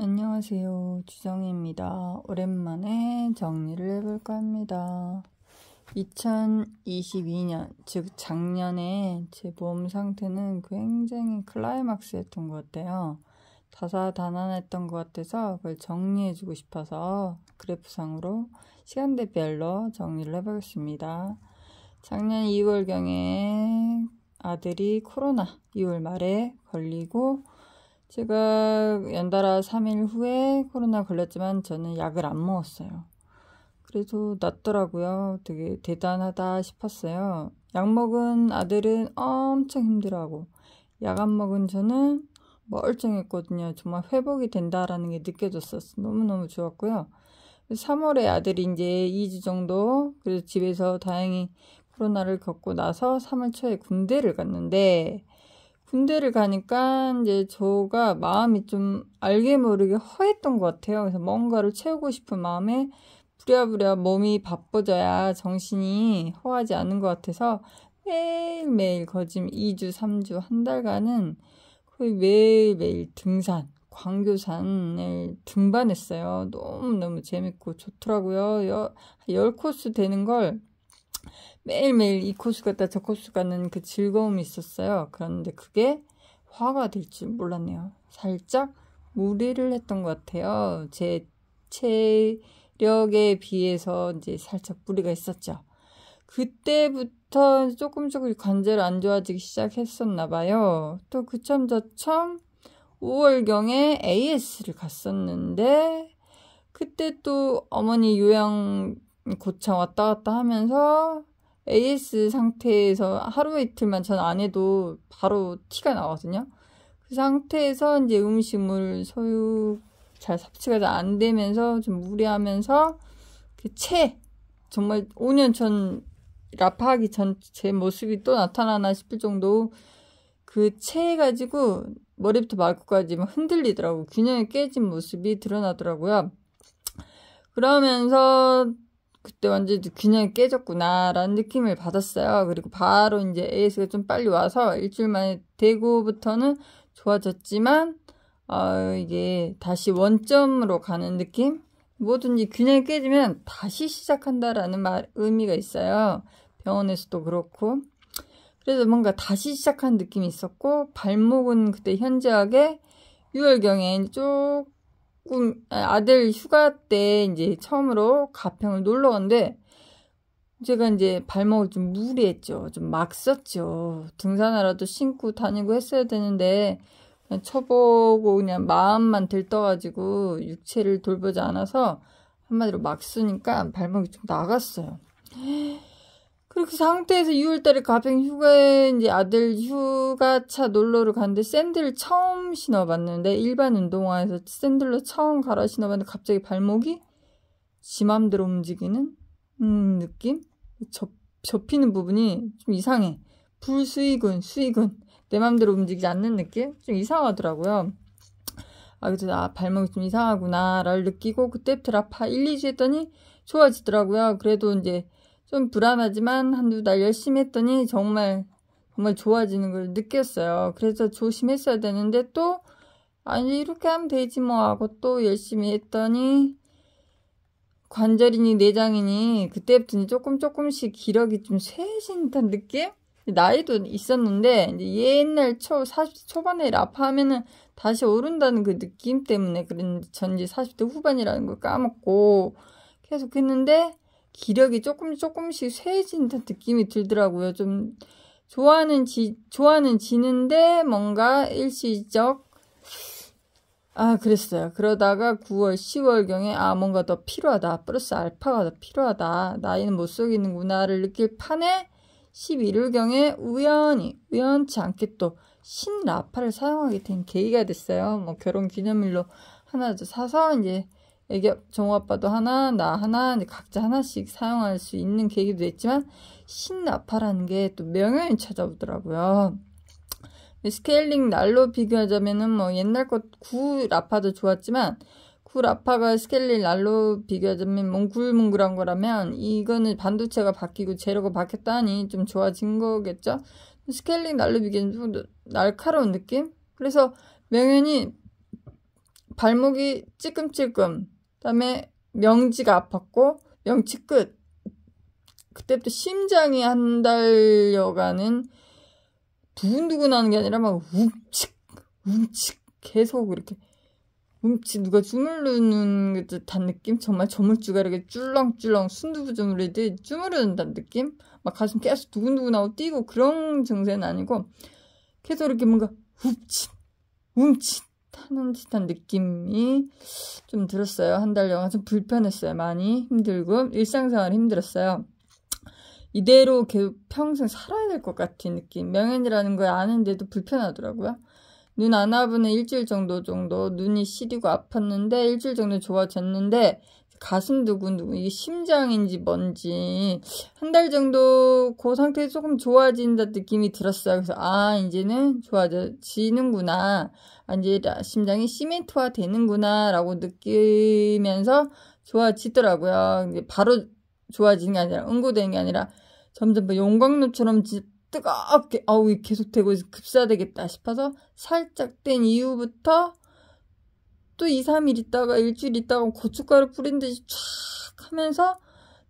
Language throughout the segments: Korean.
안녕하세요. 주정희입니다. 오랜만에 정리를 해볼까 합니다. 2022년, 즉 작년에 제 몸 상태는 굉장히 클라이막스였던 것 같아요. 다사다난했던 것 같아서 그걸 정리해주고 싶어서 그래프상으로 시간대별로 정리를 해보겠습니다. 작년 2월경에 아들이 코로나 2월 말에 걸리고 제가 연달아 3일 후에 코로나 걸렸지만 저는 약을 안 먹었어요. 그래도 낫더라고요. 되게 대단하다 싶었어요. 약 먹은 아들은 엄청 힘들어하고 약 안 먹은 저는 멀쩡했거든요. 정말 회복이 된다라는 게 느껴졌었어요. 너무너무 좋았고요. 3월에 아들이 이제 2주 정도 그래서 집에서 다행히 코로나를 겪고 나서 3월 초에 군대를 갔는데 군대를 가니까 이제 저가 마음이 좀 알게 모르게 허했던 것 같아요. 그래서 뭔가를 채우고 싶은 마음에 부랴부랴 몸이 바빠져야 정신이 허하지 않은 것 같아서 매일매일 거짐 2주, 3주, 한 달간은 거의 매일매일 등산, 광교산을 등반했어요. 너무너무 재밌고 좋더라고요. 10코스 되는 걸 매일매일 이 코스 갔다 저 코스 가는 그 즐거움이 있었어요. 그런데 그게 화가 될 줄 몰랐네요. 살짝 무리를 했던 것 같아요. 제 체력에 비해서 이제 살짝 무리가 있었죠. 그때부터 조금 관절 안 좋아지기 시작했었나 봐요. 또 그첨 저첨 5월경에 AS를 갔었는데 그때 또 어머니 요양 고창 왔다 갔다 하면서 AS 상태에서 하루 이틀만 전 안 해도 바로 티가 나거든요. 그 상태에서 이제 음식물 소유 잘 섭취가 잘 안 되면서 좀 무리하면서 그 정말 5년 전 라파하기 전 제 모습이 또 나타나나 싶을 정도 그 체해가지고 머리부터 발끝까지 막 흔들리더라고. 균형이 깨진 모습이 드러나더라고요. 그러면서 그때 완전 균형이 깨졌구나라는 느낌을 받았어요. 그리고 바로 이제 AS가 좀 빨리 와서 일주일 만에 되고부터는 좋아졌지만 이게 다시 원점으로 가는 느낌? 뭐든지 균형이 깨지면 다시 시작한다라는 의미가 있어요. 병원에서도 그렇고. 그래서 뭔가 다시 시작한 느낌이 있었고 발목은 그때 현저하게 6월경에 조금 아들 휴가 때 이제 처음으로 가평을 놀러 갔는데 제가 이제 발목을 좀 무리했죠. 좀 막 썼죠. 등산화라도 신고 다니고 했어야 되는데 그냥 쳐보고 그냥 마음만 들떠가지고 육체를 돌보지 않아서 한마디로 막 쓰니까 발목이 좀 나갔어요. 그렇게 상태에서 6월달에 가평 휴가에 이제 아들 휴가차 놀러를 갔는데 샌들을 처음 신어봤는데 일반 운동화에서 샌들로 처음 갈아 신어봤는데 갑자기 발목이 지 맘대로 움직이는 느낌? 접히는 부분이 좀 이상해. 불수익은 수익은 내 맘대로 움직이지 않는 느낌? 좀 이상하더라고요. 그래서 발목이 좀 이상하구나를 느끼고 그때부터 라파 1, 2주 했더니 좋아지더라고요. 그래도 이제 좀 불안하지만 한두 달 열심히 했더니 정말 좋아지는 걸 느꼈어요. 그래서 조심했어야 되는데 또 아니 이렇게 하면 되지 뭐 하고 또 열심히 했더니 관절이니 내장이니 그때부터 조금씩 기력이 좀 쇠해진다는 느낌? 나이도 있었는데 이제 옛날 40대 초반에 라파하면은 다시 오른다는 그 느낌 때문에 그랬는데 전 이제 40대 후반이라는 걸 까먹고 계속 했는데 기력이 조금씩 쇠해진다는 느낌이 들더라고요. 좀 좋아는 지는데 뭔가 일시적 그랬어요. 그러다가 9월, 10월경에 뭔가 더 필요하다. 플러스 알파가 더 필요하다. 나이는 못 속이는구나를 느낄 판에 11월경에 우연치 않게 또 신라파를 사용하게 된 계기가 됐어요. 뭐 결혼 기념일로 하나 더 사서 이제 애기 정우아빠도 하나, 나 하나, 이제 각자 하나씩 사용할 수 있는 계기도 됐지만 신라파라는 게 또 명연히 찾아오더라고요. 스케일링 날로 비교하자면은 뭐 옛날 것 구라파도 좋았지만 구라파가 스케일링 날로 비교하자면 몽글몽글한 거라면 이거는 반도체가 바뀌고 재료가 바뀌었다니 좀 좋아진 거겠죠. 스케일링 날로 비교하면 좀 날카로운 느낌? 그래서 명연히 발목이 찔끔찔끔, 그다음에 명지가 아팠고 명치 끝. 그때부터 심장이 한 달여간은 두근두근 하는 게 아니라 막 움칙 움칙 계속 이렇게 움치 누가 주무르는 듯한 느낌? 정말 저물주가 이렇게 쭈렁쭈렁 순두부주무르듯 주무르는다는 느낌? 막 가슴 계속 두근두근하고 뛰고 그런 증세는 아니고 계속 이렇게 뭔가 웁칫 움칫 하는 듯한 느낌이 좀 들었어요. 한 달여간 좀 불편했어요. 많이 힘들고 일상생활 힘들었어요. 이대로 계속 평생 살아야 될 것 같은 느낌. 명현이라는 걸 아는데도 불편하더라고요. 눈 안 아프는 일주일 정도 눈이 시리고 아팠는데 일주일 정도 좋아졌는데 가슴 두근두근 이게 심장인지 뭔지 한 달 정도 그 상태에 조금 좋아진다 느낌이 들었어요. 그래서 아 이제는 좋아지는구나. 이제 심장이 시멘트화 되는구나 라고 느끼면서 좋아지더라고요. 바로 좋아지는 게 아니라 응고되는 게 아니라 점점 용광로처럼 뜨겁게 아우 계속되고 급사되겠다 싶어서 살짝 된 이후부터 또 2, 3일 있다가 일주일 있다가 고춧가루 뿌린 듯이 쫙 하면서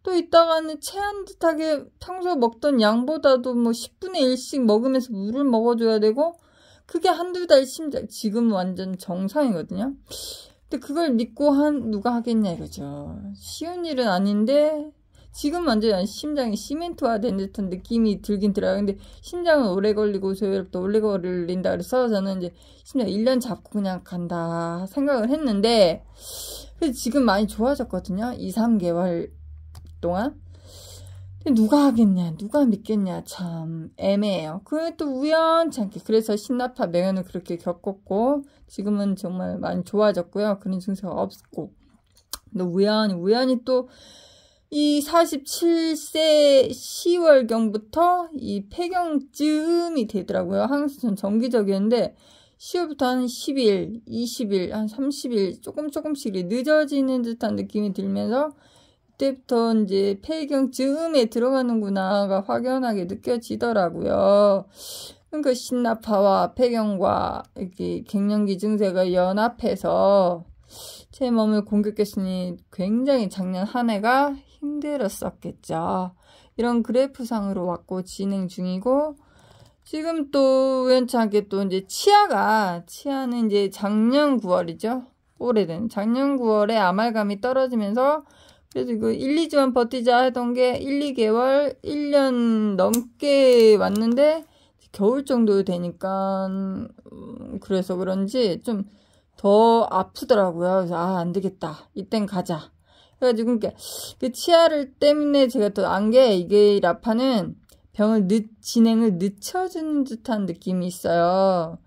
또 있다가는 체한 듯하게 평소 먹던 양보다도 뭐 10분의 1씩 먹으면서 물을 먹어줘야 되고 그게 한두 달 심장 지금 완전 정상이거든요. 근데 그걸 믿고 누가 하겠냐 이거죠. 쉬운 일은 아닌데 지금 완전 심장이 시멘트화 된 듯한 느낌이 들긴 들어요. 근데 심장은 오래 걸리고 저혈압도 오래 걸린다 그래서 저는 이제 심장 1년 잡고 그냥 간다 생각을 했는데 그래서 지금 많이 좋아졌거든요. 2, 3개월 동안. 근데 누가 하겠냐 누가 믿겠냐 참 애매해요. 그게 또 우연찮게 그래서 신나파 명현을 그렇게 겪었고 지금은 정말 많이 좋아졌고요. 그런 증세가 없고 근데 우연히 또 이 47세 10월경부터 이 폐경증이 되더라고요. 항상 전 정기적이었는데 10월부터 한 10일, 20일, 한 30일 조금씩 늦어지는 듯한 느낌이 들면서 그때부터 이제 폐경증에 들어가는구나가 확연하게 느껴지더라고요. 그러니까 신나파와 폐경과 이렇게 갱년기 증세가 연합해서 제 몸을 공격했으니 굉장히 작년 한 해가 힘들었었겠죠. 이런 그래프상으로 왔고 진행 중이고 지금 또 우연찮게 또 이제 치아는 이제 작년 9월이죠. 오래된 작년 9월에 아말감이 떨어지면서 그래서 이거 1, 2주만 버티자 하던 게 1, 2개월, 1년 넘게 왔는데 겨울 정도 되니까 그래서 그런지 좀 더 아프더라고요. 그래서 안 되겠다. 이땐 가자. 그래가지고 그 치아를 때문에 제가 또 안 게 이게 라파는 병을 진행을 늦춰주는 듯한 느낌이 있어요.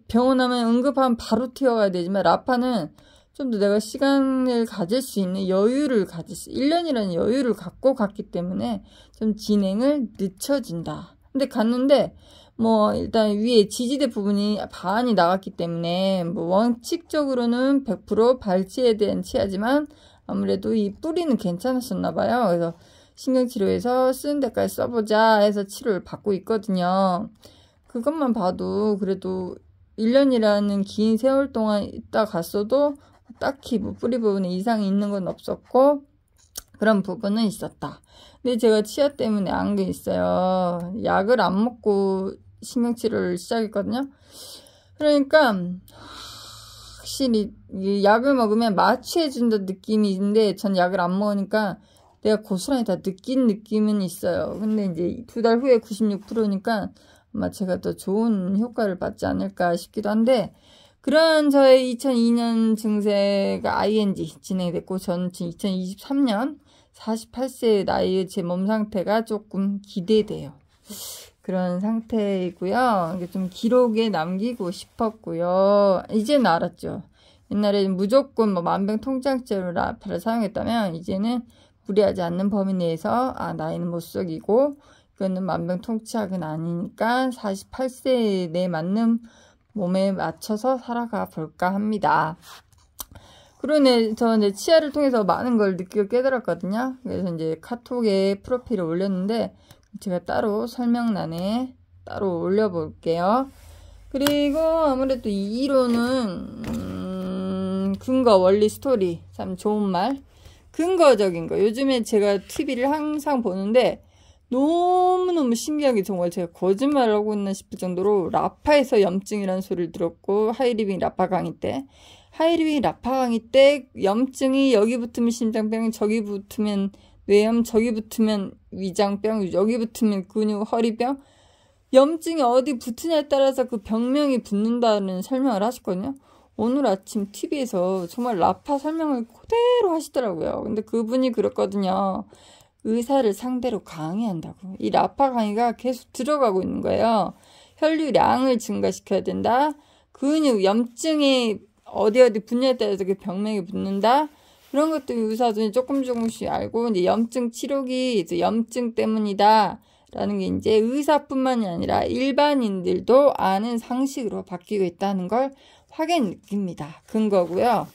병원 하면 응급하면 바로 튀어가야 되지만 라파는 좀 더 내가 시간을 가질 수 있는 1년이라는 여유를 갖고 갔기 때문에 좀 진행을 늦춰진다. 근데 갔는데 뭐 일단 위에 지지대 부분이 반이 나갔기 때문에 뭐 원칙적으로는 100% 발치에 대한 치아지만 아무래도 이 뿌리는 괜찮았었나 봐요. 그래서 신경치료에서 쓰는 데까지 써보자 해서 치료를 받고 있거든요. 그것만 봐도 그래도 1년이라는 긴 세월 동안 있다 갔어도 딱히 뭐 뿌리 부분에 이상이 있는 건 없었고 그런 부분은 있었다. 근데 제가 치아 때문에 안 게 있어요. 약을 안 먹고 신경치료를 시작했거든요. 그러니까 확실히 약을 먹으면 마취해준다는 느낌이 있는데 전 약을 안 먹으니까 내가 고스란히 다 느낀 느낌은 있어요. 근데 이제 2달 후에 96%니까 아마 제가 더 좋은 효과를 받지 않을까 싶기도 한데 그런 저의 2002년 증세가 ING 진행됐고 저는 지금 2023년 48세의 나이의 제 몸 상태가 조금 기대돼요. 그런 상태이고요. 이게 좀 기록에 남기고 싶었고요. 이제는 알았죠. 옛날에는 무조건 뭐 만병통치약제로 라파를 사용했다면 이제는 무리하지 않는 범위 내에서 나이는 못 속이고 이거는 만병통치약은 아니니까 48세에 내 맞는 몸에 맞춰서 살아가 볼까 합니다. 그러네, 저 이제 치아를 통해서 많은 걸 느끼고 깨달았거든요. 그래서 이제 카톡에 프로필을 올렸는데 제가 따로 설명란에 따로 올려볼게요. 그리고 아무래도 이 이론은 근거, 원리, 스토리. 참 좋은 말. 근거적인 거. 요즘에 제가 TV를 항상 보는데 너무너무 신기하게 정말 제가 거짓말을 하고 있나 싶을 정도로 라파에서 염증이라는 소리를 들었고, 하이리빙 라파 강의 때. 하이리빙 라파 강의 때 염증이 여기 붙으면 심장병, 저기 붙으면 뇌염, 저기 붙으면 위장병, 여기 붙으면 근육, 허리병. 염증이 어디 붙으냐에 따라서 그 병명이 붙는다는 설명을 하셨거든요. 오늘 아침 TV에서 정말 라파 설명을 그대로 하시더라고요. 근데 그분이 그랬거든요. 의사를 상대로 강의한다고. 이 라파 강의가 계속 들어가고 있는 거예요. 혈류량을 증가시켜야 된다. 근육, 염증이 어디 붙냐에 따라서 그 병명이 붙는다. 그런 것도 의사들이 조금씩 알고, 이제 염증 치료기, 이제 염증 때문이다. 라는 게 이제 의사뿐만이 아니라 일반인들도 아는 상식으로 바뀌고 있다는 걸 확연 느낍니다. 근거고요.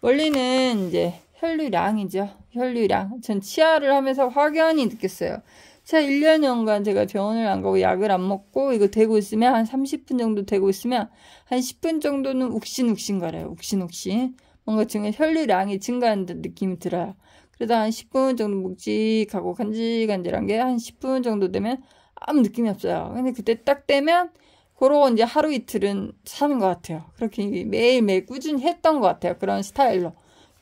원리는 이제 혈류량이죠. 혈류량. 전 치아를 하면서 확연히 느꼈어요. 치아 1년여간 제가 병원을 안 가고 약을 안 먹고 이거 대고 있으면 한 30분 정도 대고 있으면 한 10분 정도는 욱신욱신 거려요. 욱신욱신. 뭔가 지금 혈류량이 증가하는 느낌이 들어요. 그래서 한 10분 정도 묵직하고 간질간질한 게 한 10분 정도 되면 아무 느낌이 없어요. 근데 그때 딱 되면 그러고 이제 하루 이틀은 사는 것 같아요. 그렇게 매일매일 꾸준히 했던 것 같아요. 그런 스타일로.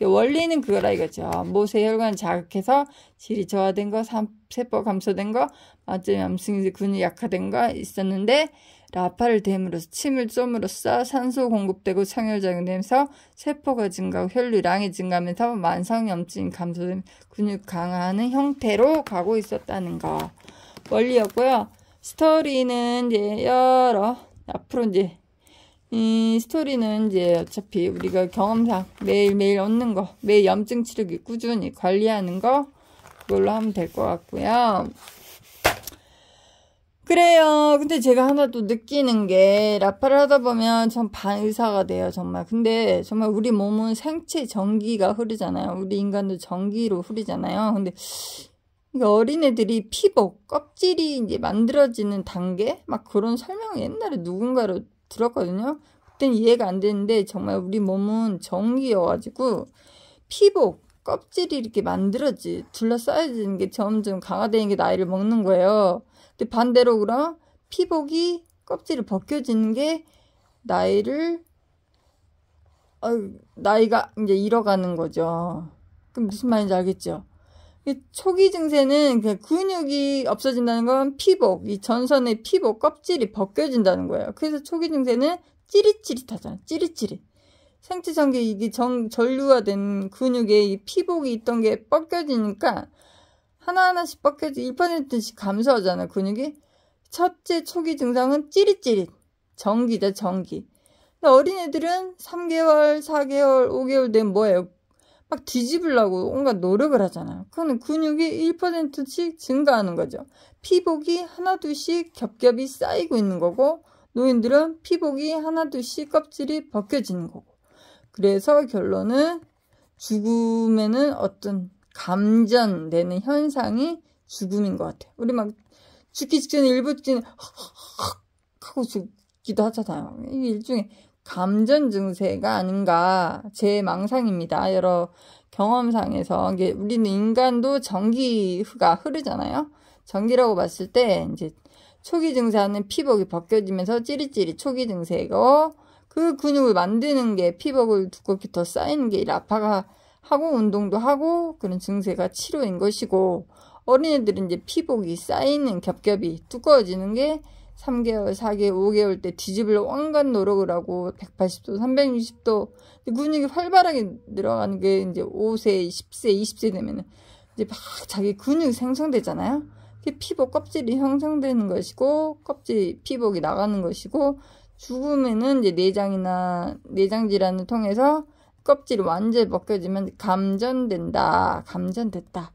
원리는 그거라 이거죠. 모세 혈관 자극해서 질이 저하된 거, 세포 감소된 거, 맞으면 암승 근육 약화된 거 있었는데, 라파를 댐으로써 침을 쏨으로써 산소 공급되고 청혈작용되면서 세포가 증가하고 혈류량이 증가하면서 만성염증이 감소된 근육 강화하는 형태로 가고 있었다는 거. 원리였고요. 스토리는 이제 앞으로 이제 이 스토리는 이제 어차피 우리가 경험상 매일매일 얻는 거, 매일 염증 치료기 꾸준히 관리하는 거, 그걸로 하면 될 것 같고요. 그래요. 근데 제가 하나 또 느끼는 게, 라파를 하다 보면 전 반의사가 돼요, 정말. 근데 정말 우리 몸은 생체 전기가 흐르잖아요. 우리 인간도 전기로 흐르잖아요. 근데 어린애들이 피복, 껍질이 이제 만들어지는 단계? 막 그런 설명을 옛날에 누군가로 들었거든요. 그땐 이해가 안 되는데, 정말 우리 몸은 전기여가지고, 피복, 껍질이 이렇게 둘러싸여지는 게 점점 강화되는 게 나이를 먹는 거예요. 근데 반대로 그럼 피복이 껍질이 벗겨지는 게 나이가 이제 잃어가는 거죠. 그럼 무슨 말인지 알겠죠? 초기 증세는 근육이 없어진다는 건 피복, 이 전선의 피복, 껍질이 벗겨진다는 거예요. 그래서 초기 증세는 찌릿찌릿하잖아요. 찌릿찌릿. 생체 전기, 이게 전류화된 근육에 이 피복이 있던 게 벗겨지니까 하나하나씩 벗겨지 1%씩 감소하잖아요, 근육이. 첫째 초기 증상은 찌릿찌릿. 전기다, 전기. 근데 어린애들은 3개월, 4개월, 5개월 되면 뭐예요? 막 뒤집으려고 온갖 노력을 하잖아요. 그거는 근육이 1%씩 증가하는 거죠. 피복이 하나둘씩 겹겹이 쌓이고 있는 거고, 노인들은 피복이 하나둘씩 껍질이 벗겨지는 거고. 그래서 결론은 죽음에는 어떤 감전되는 현상이 죽음인 것 같아요. 우리 막 죽기 직전에 일부 직전에 하고 죽기도 하잖아요. 이게 일종의 감전 증세가 아닌가 제 망상입니다. 여러 경험상에서 이게 우리는 인간도 전기가 흐르잖아요. 전기라고 봤을 때 이제 초기 증세하는 피복이 벗겨지면서 찌릿찌릿 초기 증세고, 그 근육을 만드는 게 피복을 두껍게 더 쌓이는 게 라파가 하고 운동도 하고 그런 증세가 치료인 것이고, 어린애들은 이제 피복이 쌓이는 겹겹이 두꺼워지는 게 3개월, 4개월, 5개월 때 뒤집으려 온갖 노력을 하고 180도, 360도 근육이 활발하게 늘어가는 게 이제 5세, 10세, 20세 되면은 이제 막 자기 근육이 생성되잖아요. 피복 껍질이 형성되는 것이고, 껍질 피복이 나가는 것이고, 죽음에는 이제 내장이나 내장 질환을 통해서 껍질이 완전히 벗겨지면 감전된다. 감전됐다.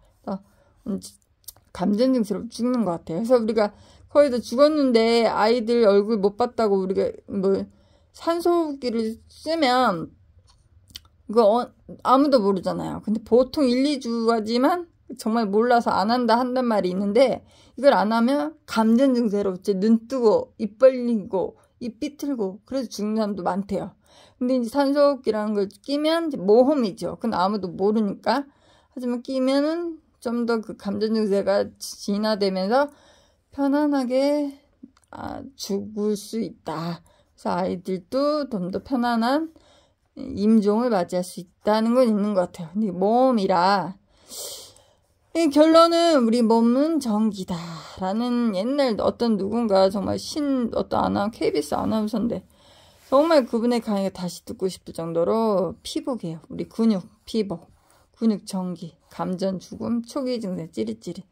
감전 증세로 죽는 것 같아요. 그래서 우리가 거의 다 죽었는데 아이들 얼굴 못 봤다고 우리가 뭐 산소호흡기를 쓰면 그거 아무도 모르잖아요. 근데 보통 1, 2주 하지만 정말 몰라서 안 한단 말이 있는데, 이걸 안 하면 감전 증세로 눈 뜨고 입 벌리고 입 삐틀고 그래서 죽는 사람도 많대요. 근데 이제 산소호흡기라는 걸 끼면 이제 모험이죠. 그건 아무도 모르니까. 하지만 끼면은 좀 더 그 감전 증세가 진화되면서 편안하게 죽을 수 있다. 그래서 아이들도 좀 더 편안한 임종을 맞이할 수 있다는 건 있는 것 같아요. 근데 모험이라 결론은 우리 몸은 전기다 라는 옛날 어떤 누군가 정말 어떤 KBS 아나운서인데 정말 그분의 강의가 다시 듣고 싶을 정도로 피복이에요. 우리 근육 피복, 근육 전기, 감전 죽음, 초기 증세 찌릿찌릿.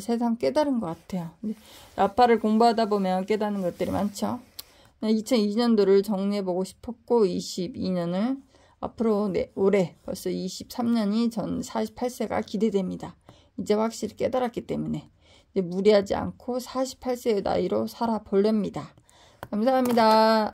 세상 깨달은 것 같아요. 야파를 공부하다 보면 깨닫는 것들이 많죠. 2002년도를 정리해보고 싶었고 22년을 앞으로 올해 벌써 23년이 전 48세가 기대됩니다. 이제 확실히 깨달았기 때문에 이제 무리하지 않고 48세의 나이로 살아보렵니다. 감사합니다.